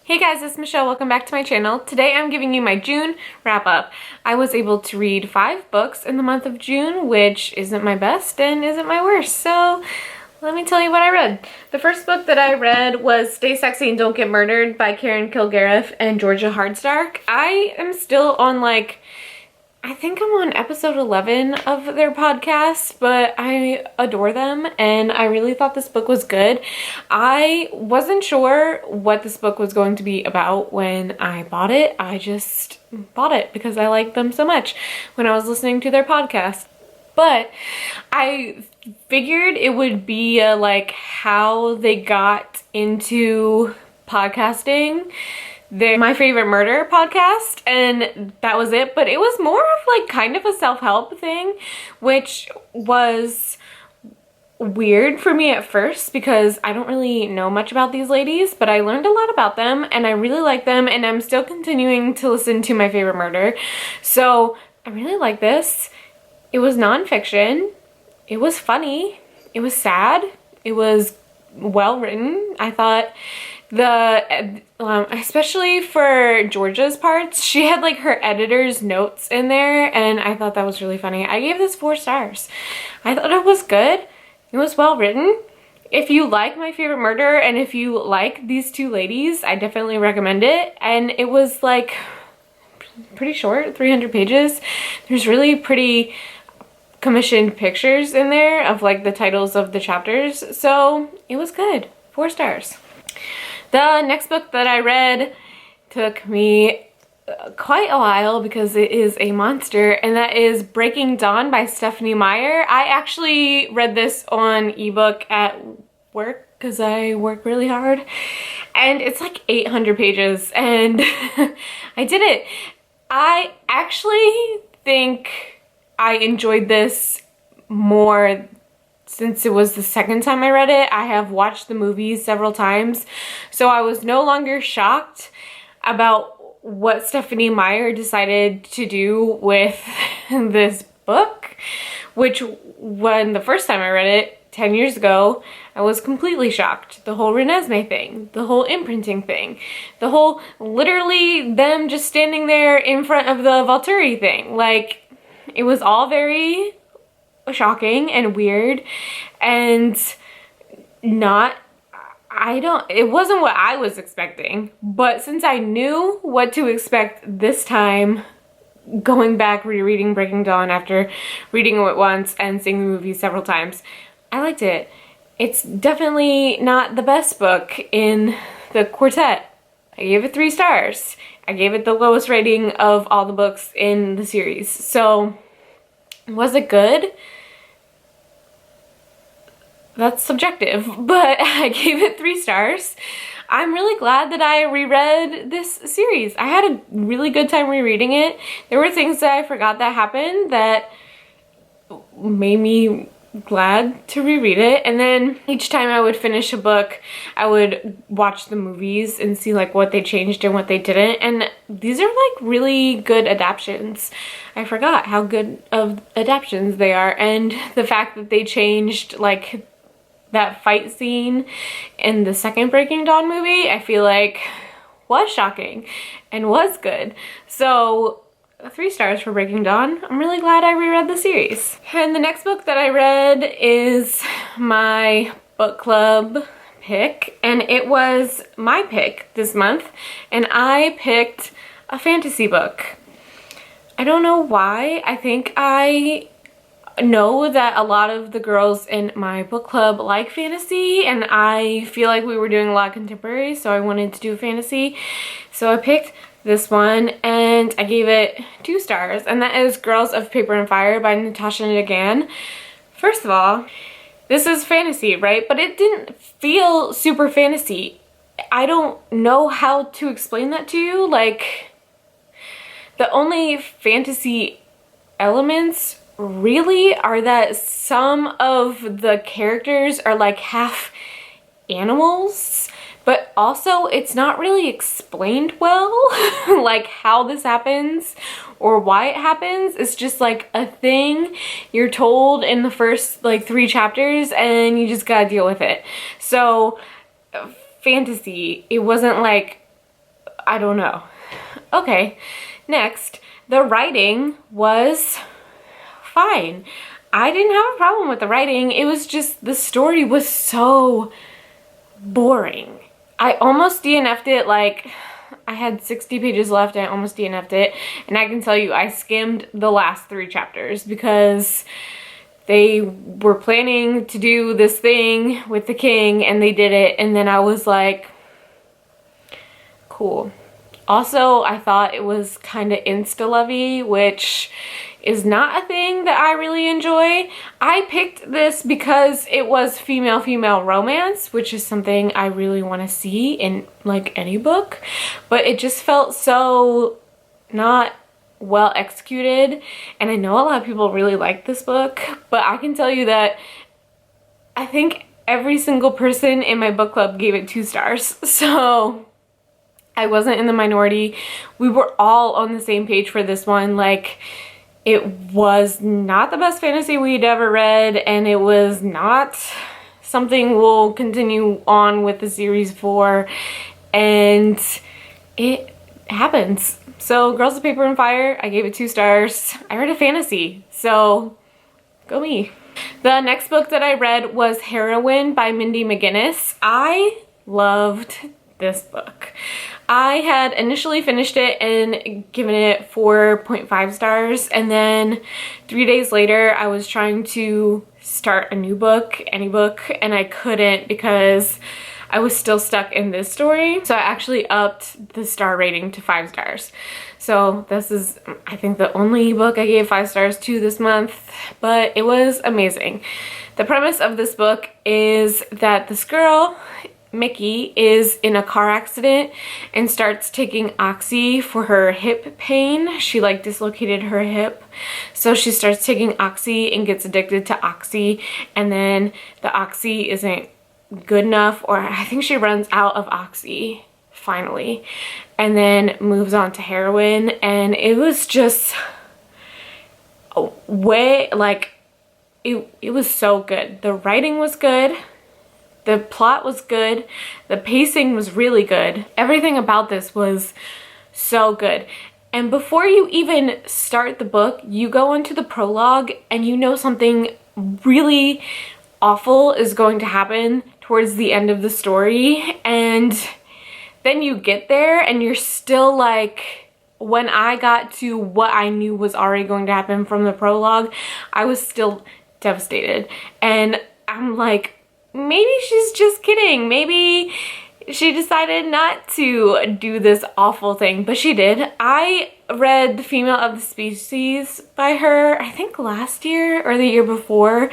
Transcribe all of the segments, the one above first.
Hey guys, it's Michelle. Welcome back to my channel. Today I'm giving you my June wrap up. I was able to read 5 books in the month of June, which isn't my best and isn't my worst. So let me tell you what I read. The first book that I read was Stay Sexy and Don't Get Murdered by Karen Kilgariff and Georgia Hardstark. I am still on I think I'm on episode 11 of their podcast, but I adore them and I really thought this book was good. I wasn't sure what this book was going to be about when I bought it. I just bought it because I liked them so much when I was listening to their podcast. But I figured it would be how they got into podcasting. They're My Favorite Murder podcast, and that was it. But it was more of kind of a self-help thing, which was weird for me at first because I don't really know much about these ladies, but I learned a lot about them and I really like them, and I'm still continuing to listen to My Favorite Murder. So I really like this. It was nonfiction. It was funny. It was sad. It was well written. I thought especially for Georgia's parts, she had her editor's notes in there, and I thought that was really funny. I gave this 4 stars. I thought it was good. It was well written. If you like My Favorite Murder and if you like these two ladies, I definitely recommend it. And it was pretty short, 300 pages. There's really pretty commissioned pictures in there of the titles of the chapters, so it was good. 4 stars. The next book that I read took me quite a while because it is a monster, and that is Breaking Dawn by Stephanie Meyer. I actually read this on ebook at work because I work really hard, and it's 800 pages, and I did it. I actually think I enjoyed this more since it was the second time I read it. I have watched the movies several times, so I was no longer shocked about what Stephanie Meyer decided to do with this book, which when the first time I read it 10 years ago, I was completely shocked. The whole Renesmee thing, the whole imprinting thing, the whole literally them just standing there in front of the Volturi thing. It was all very shocking and weird and it wasn't what I was expecting, but since I knew what to expect this time, going back rereading Breaking Dawn after reading it once and seeing the movie several times, I liked it. It's definitely not the best book in the quartet. I gave it 3 stars. I gave it the lowest rating of all the books in the series. So was it good? That's subjective, but I gave it 3 stars. I'm really glad that I reread this series. I had a really good time rereading it. There were things that I forgot that happened that made me glad to reread it, and then each time I would finish a book, I would watch the movies and see what they changed and what they didn't, and these are really good adaptations. I forgot how good of adaptations they are, and the fact that they changed that fight scene in the second Breaking Dawn movie, I feel was shocking and was good. So 3 stars for Breaking Dawn. I'm really glad I reread the series. And the next book that I read is my book club pick, and it was my pick this month, and I picked a fantasy book. I don't know why. I think I know that a lot of the girls in my book club like fantasy, and I feel we were doing a lot of contemporary, so I wanted to do fantasy. So I picked this one and I gave it 2 stars, and that is Girls of Paper and Fire by Natasha Nagan. First of all, this is fantasy, right? But it didn't feel super fantasy. I don't know how to explain that to you. The only fantasy elements really are that some of the characters are half animals, but also it's not really explained well how this happens or why it happens. It's just a thing you're told in the first 3 chapters and you just gotta deal with it. So fantasy, it wasn't I don't know. Okay, next, the writing was fine. I didn't have a problem with the writing. It was just the story was so boring. I almost DNF'd it. Like, I had 60 pages left and I almost DNF'd it. And I can tell you I skimmed the last 3 chapters because they were planning to do this thing with the king and they did it, and then I was like, cool. Also, I thought it was kind of insta-lovey, which is not a thing that I really enjoy. I picked this because it was female-female romance, which is something I really want to see in like any book, but it just felt so not well executed. And I know a lot of people really like this book, but I can tell you that I think every single person in my book club gave it 2 stars. So I wasn't in the minority. We were all on the same page for this one. Like, it was not the best fantasy we'd ever read, and it was not something we'll continue on with the series for, and it happens. So Girls of Paper and Fire, I gave it 2 stars. I read a fantasy, so go me. The next book that I read was Heroine by Mindy McGinnis. I loved this book. I had initially finished it and given it 4.5 stars, and then 3 days later I was trying to start a new book, any book, and I couldn't because I was still stuck in this story. So I actually upped the star rating to 5 stars. So this is, I think, the only book I gave 5 stars to this month, but it was amazing. The premise of this book is that this girl, Mickey, is in a car accident and starts taking Oxy for her hip pain. She like dislocated her hip, so she starts taking Oxy and gets addicted to Oxy, and then the Oxy isn't good enough, or I think she runs out of Oxy finally, and then moves on to heroin. And it was just way, like, it was so good. The writing was good. The plot was good. The pacing was really good. Everything about this was so good. And before you even start the book, you go into the prologue and you know something really awful is going to happen towards the end of the story. And then you get there and you're still like, when I got to what I knew was already going to happen from the prologue, I was still devastated. And I'm like, maybe she's just kidding. Maybe she decided not to do this awful thing, but she did. I read The Female of the Species by her, I think last year or the year before,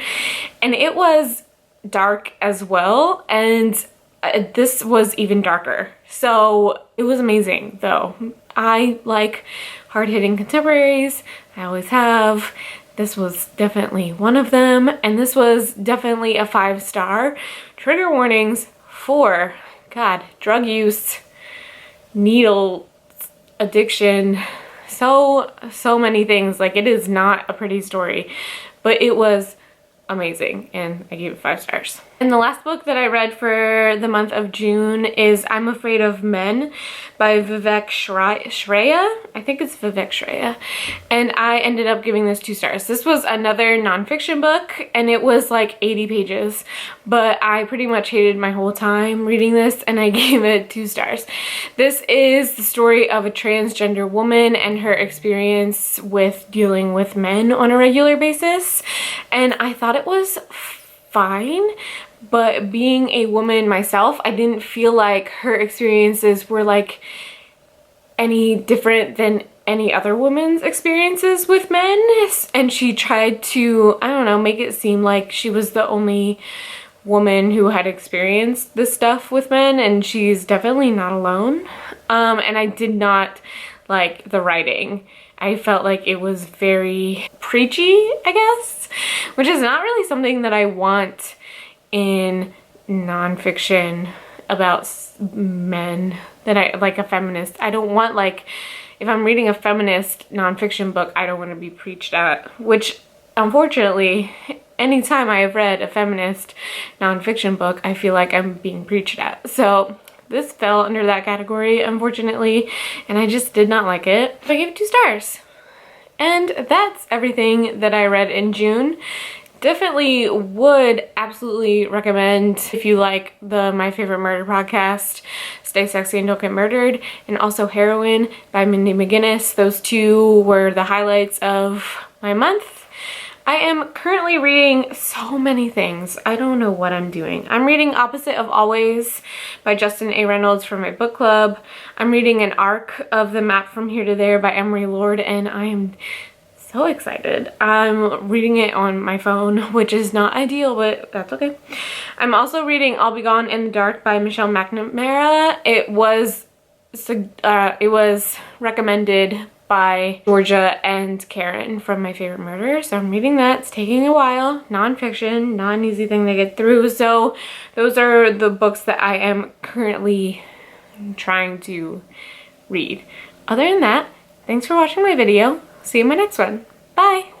and it was dark as well, and this was even darker. So it was amazing though. I like hard-hitting contemporaries. I always have. This was definitely one of them, and this was definitely a 5-star. Trigger warnings for, God, drug use, needle addiction, so many things. Like, it is not a pretty story, but it was amazing, and I gave it 5 stars. And the last book that I read for the month of June is I'm Afraid of Men by Vivek Shraya. I think it's Vivek Shraya. And I ended up giving this 2 stars. This was another nonfiction book, and it was like 80 pages, but I pretty much hated my whole time reading this, and I gave it 2 stars. This is the story of a transgender woman and her experience with dealing with men on a regular basis, and I thought it was fine, but being a woman myself, I didn't feel like her experiences were like any different than any other woman's experiences with men. And she tried to, I don't know, make it seem like she was the only woman who had experienced this stuff with men, and she's definitely not alone. And I did not like the writing. I felt like it was very preachy, I guess, which is not really something that I want in nonfiction about men, that I like a feminist. I don't want, like, if I'm reading a feminist nonfiction book, I don't want to be preached at, which unfortunately, anytime I have read a feminist nonfiction book, I feel like I'm being preached at. So this fell under that category, unfortunately, and I just did not like it. So I gave it 2 stars. And that's everything that I read in June. Definitely would absolutely recommend, if you like the My Favorite Murder podcast, Stay Sexy and Don't Get Murdered, and also Heroine by Mindy McGinnis. Those 2 were the highlights of my month. I am currently reading so many things. I don't know what I'm doing. I'm reading Opposite of Always by Justin A. Reynolds for my book club. I'm reading an arc of The Map from Here to There by Emery Lord, and I am so excited. I'm reading it on my phone, which is not ideal, but that's okay. I'm also reading I'll Be Gone in the Dark by Michelle McNamara. It was recommended by Georgia and Karen from My Favorite Murder, so I'm reading that. It's taking a while. Non-fiction, not an easy thing to get through, so those are the books that I am currently trying to read. Other than that, thanks for watching my video. See you in my next one. Bye!